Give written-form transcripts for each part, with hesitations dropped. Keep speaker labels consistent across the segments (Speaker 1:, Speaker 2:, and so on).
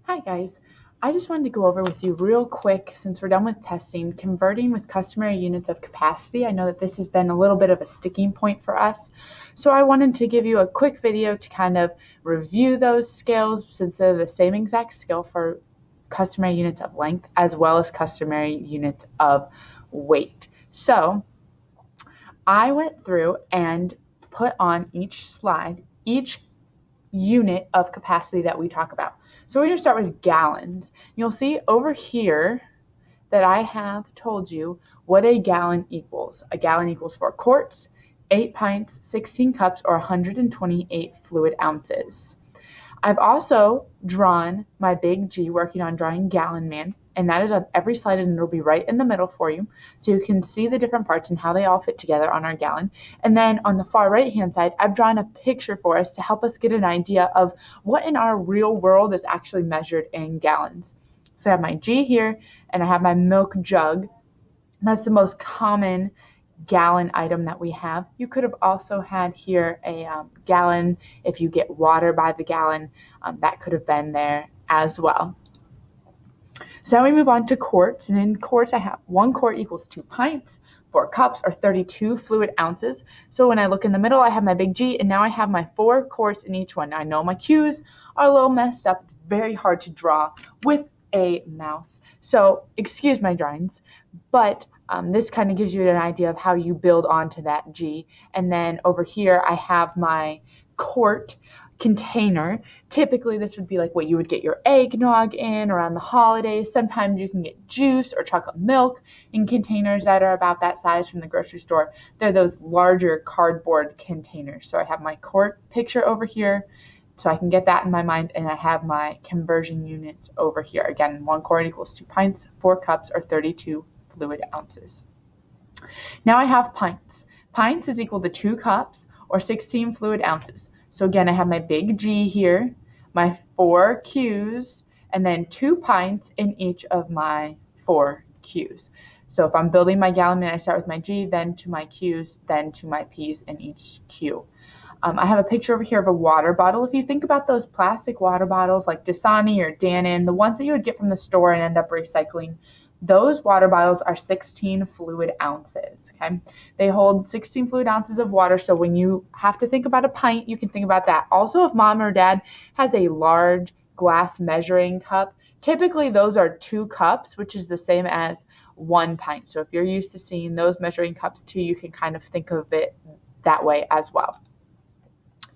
Speaker 1: Hi guys, I just wanted to go over with you real quick since we're done with testing, converting with customary units of capacity. I know that this has been a little bit of a sticking point for us. So I wanted to give you a quick video to kind of review those scales since they're the same exact scale for customary units of length as well as customary units of weight. So I went through and put on each slide each unit of capacity that we talk about. So we're going to start with gallons. You'll see over here that I have told you what a gallon equals. A gallon equals 4 quarts, 8 pints, 16 cups, or 128 fluid ounces. I've also drawn my big G, working on drawing Gallon Man, and that is on every slide, and it'll be right in the middle for you, so you can see the different parts and how they all fit together on our gallon. And then on the far right hand side, I've drawn a picture for us to help us get an idea of what in our real world is actually measured in gallons. So I have my G here, and I have my milk jug. That's the most common gallon item that we have. You could have also had here a gallon if you get water by the gallon. That could have been there as well. So now we move on to quarts, and in quarts I have 1 quart equals 2 pints, 4 cups are 32 fluid ounces. So when I look in the middle, I have my big G, and now I have my 4 quarts in each one. Now I know my Q's are a little messed up. It's very hard to draw with a mouse, so excuse my drawings, but this kind of gives you an idea of how you build onto that G. And then over here I have my quart container. Typically this would be like what you would get your eggnog in around the holidays. Sometimes you can get juice or chocolate milk in containers that are about that size from the grocery store. They're those larger cardboard containers. So I have my quart picture over here, so I can get that in my mind, and I have my conversion units over here. Again, 1 quart equals 2 pints, 4 cups are 32 fluid ounces. Now I have pints. Pints is equal to 2 cups or 16 fluid ounces. So again, I have my big G here, my 4 Qs, and then 2 pints in each of my 4 Qs. So if I'm building my gallon man, I start with my G, then to my Qs, then to my Ps in each Q. I have a picture over here of a water bottle. If you think about those plastic water bottles like Dasani or Dannon, the ones that you would get from the store and end up recycling, those water bottles are 16 fluid ounces, okay? They hold 16 fluid ounces of water, so when you have to think about a pint, you can think about that. Also, if mom or dad has a large glass measuring cup, typically those are 2 cups, which is the same as 1 pint. So if you're used to seeing those measuring cups too, you can kind of think of it that way as well.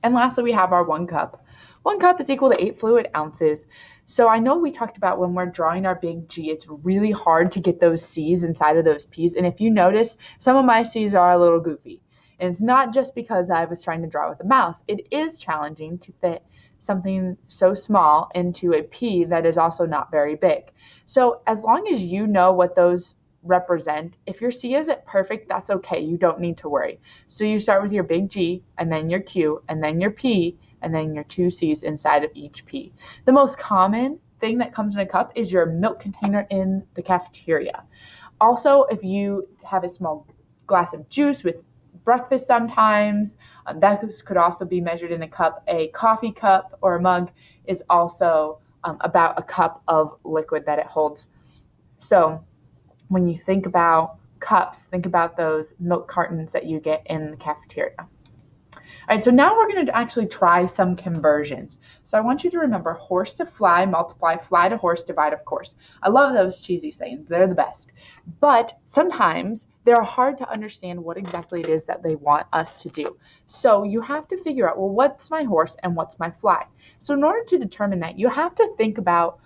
Speaker 1: And lastly, we have our 1 cup. 1 cup is equal to 8 fluid ounces. So I know we talked about when we're drawing our big G, it's really hard to get those C's inside of those P's. And if you notice, some of my C's are a little goofy. And it's not just because I was trying to draw with a mouse. It is challenging to fit something so small into a P that is also not very big. So as long as you know what those represent, if your C isn't perfect, that's okay. You don't need to worry. So you start with your big G, and then your Q, and then your P, and then your 2 C's inside of each P. The most common thing that comes in a cup is your milk container in the cafeteria. Also, if you have a small glass of juice with breakfast sometimes, that could also be measured in a cup. A coffee cup or a mug is also about a cup of liquid that it holds. So when you think about cups, think about those milk cartons that you get in the cafeteria. All right, so now we're going to actually try some conversions. So I want you to remember horse to fly, multiply, fly to horse, divide of course. I love those cheesy sayings. They're the best. But sometimes they're hard to understand what exactly it is that they want us to do. So you have to figure out, well, what's my horse and what's my fly? So in order to determine that, you have to think about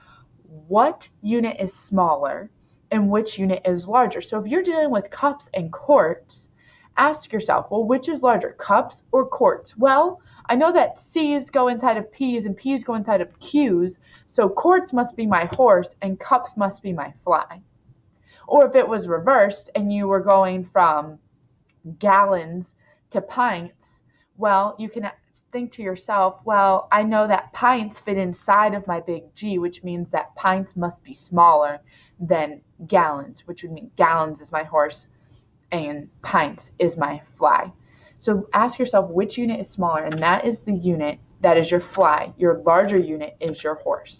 Speaker 1: what unit is smaller and which unit is larger. So if you're dealing with cups and quarts, ask yourself, well, which is larger, cups or quarts? Well, I know that C's go inside of P's and P's go inside of Q's, so quarts must be my horse and cups must be my fly. Or if it was reversed and you were going from gallons to pints, well, you can think to yourself, well, I know that pints fit inside of my big G, which means that pints must be smaller than gallons, which would mean gallons is my horse and pints is my fly. So ask yourself which unit is smaller, and that is the unit that is your fly. Your larger unit is your horse.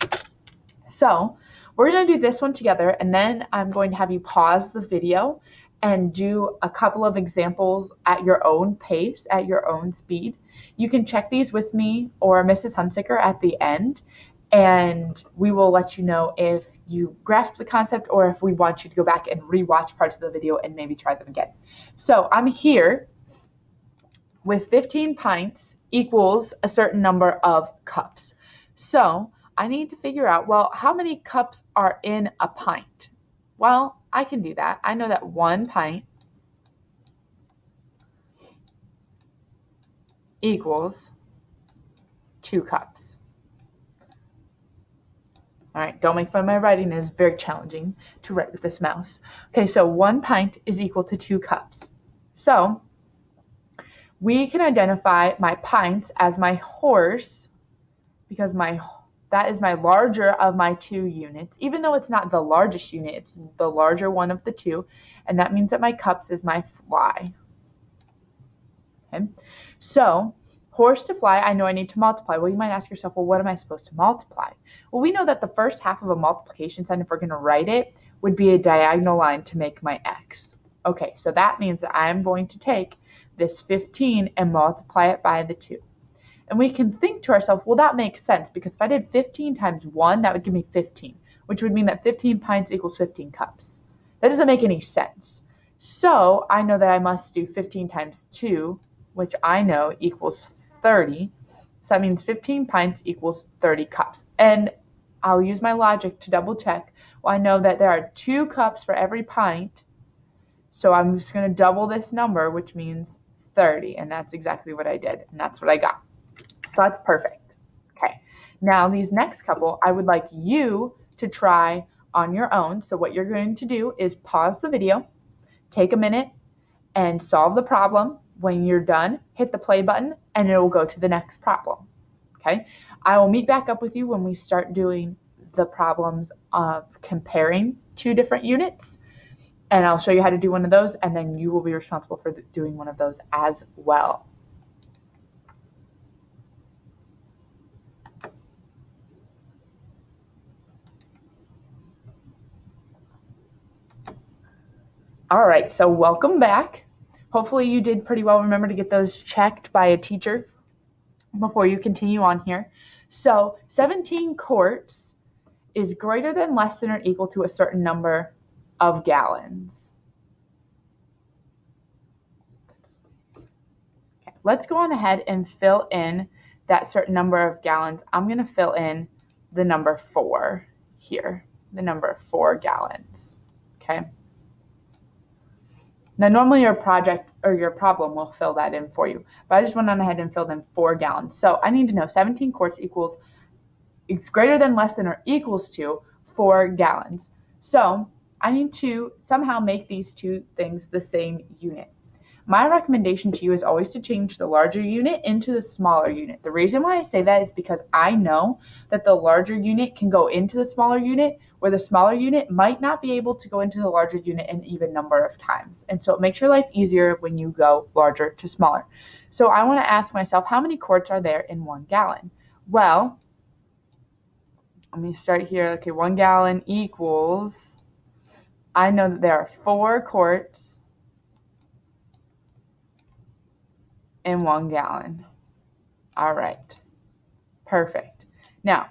Speaker 1: So we're going to do this one together, and then I'm going to have you pause the video and do a couple of examples at your own pace, at your own speed. You can check these with me or Mrs. Hunsicker at the end, and we will let you know if you grasp the concept or if we want you to go back and rewatch parts of the video and maybe try them again. So I'm here with 15 pints equals a certain number of cups. So I need to figure out, well, how many cups are in a pint? Well, I can do that. I know that 1 pint equals 2 cups. All right, don't make fun of my writing. It is very challenging to write with this mouse. Okay, so 1 pint is equal to 2 cups. So we can identify my pints as my horse because that is my larger of my 2 units. Even though it's not the largest unit, it's the larger one of the 2. And that means that my cups is my fly. Okay, so horse to fly, I know I need to multiply. Well, you might ask yourself, well, what am I supposed to multiply? Well, we know that the first half of a multiplication sign, if we're going to write it, would be a diagonal line to make my x. Okay, so that means that I'm going to take this 15 and multiply it by the 2. And we can think to ourselves, well, that makes sense because if I did 15 times 1, that would give me 15, which would mean that 15 pints equals 15 cups. That doesn't make any sense. So I know that I must do 15 times 2, which I know equals 30. So that means 15 pints equals 30 cups. And I'll use my logic to double check. Well, I know that there are 2 cups for every pint. So I'm just going to double this number, which means 30. And that's exactly what I did. And that's what I got. So that's perfect. Okay. Now these next couple, I would like you to try on your own. So what you're going to do is pause the video, take a minute, and solve the problem. When you're done, hit the play button, and it will go to the next problem. Okay. I will meet back up with you when we start doing the problems of comparing 2 different units. And I'll show you how to do one of those, and then you will be responsible for doing one of those as well. All right, so welcome back. Hopefully you did pretty well. Remember to get those checked by a teacher before you continue on here. So 17 quarts is greater than, less than, or equal to a certain number of gallons. Okay, let's go on ahead and fill in that certain number of gallons. I'm going to fill in the number 4 here, the number 4 gallons. Okay. Now, normally your project or your problem will fill that in for you, but I just went on ahead and filled in 4 gallons. So I need to know 17 quarts equals, it's greater than, less than, or equals to 4 gallons. So I need to somehow make these 2 things the same unit. My recommendation to you is always to change the larger unit into the smaller unit. The reason why I say that is because I know that the larger unit can go into the smaller unit, where the smaller unit might not be able to go into the larger unit an even number of times. And so it makes your life easier when you go larger to smaller. So I want to ask myself, how many quarts are there in 1 gallon? Well, let me start here. Okay, 1 gallon equals, I know that there are 4 quarts in 1 gallon. All right, perfect. Now,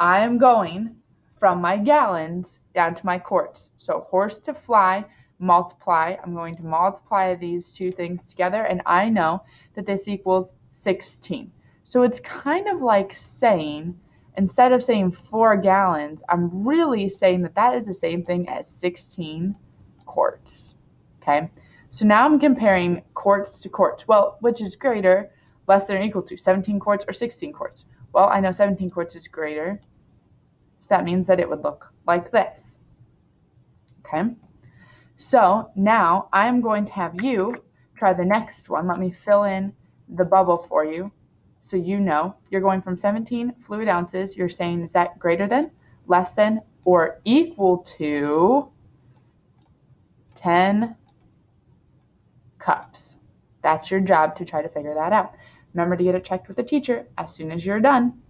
Speaker 1: I am going from my gallons down to my quarts. So horse to fly, multiply. I'm going to multiply these 2 things together, and I know that this equals 16. So it's kind of like saying, instead of saying 4 gallons, I'm really saying that that is the same thing as 16 quarts. Okay. So now I'm comparing quarts to quarts. Well, which is greater, less than, or equal to 17 quarts or 16 quarts? Well, I know 17 quarts is greater. So that means that it would look like this. Okay. So now I'm going to have you try the next one. Let me fill in the bubble for you. So you know you're going from 17 fluid ounces. You're saying, is that greater than, less than, or equal to 10 cups? That's your job to try to figure that out. Remember to get it checked with the teacher as soon as you're done.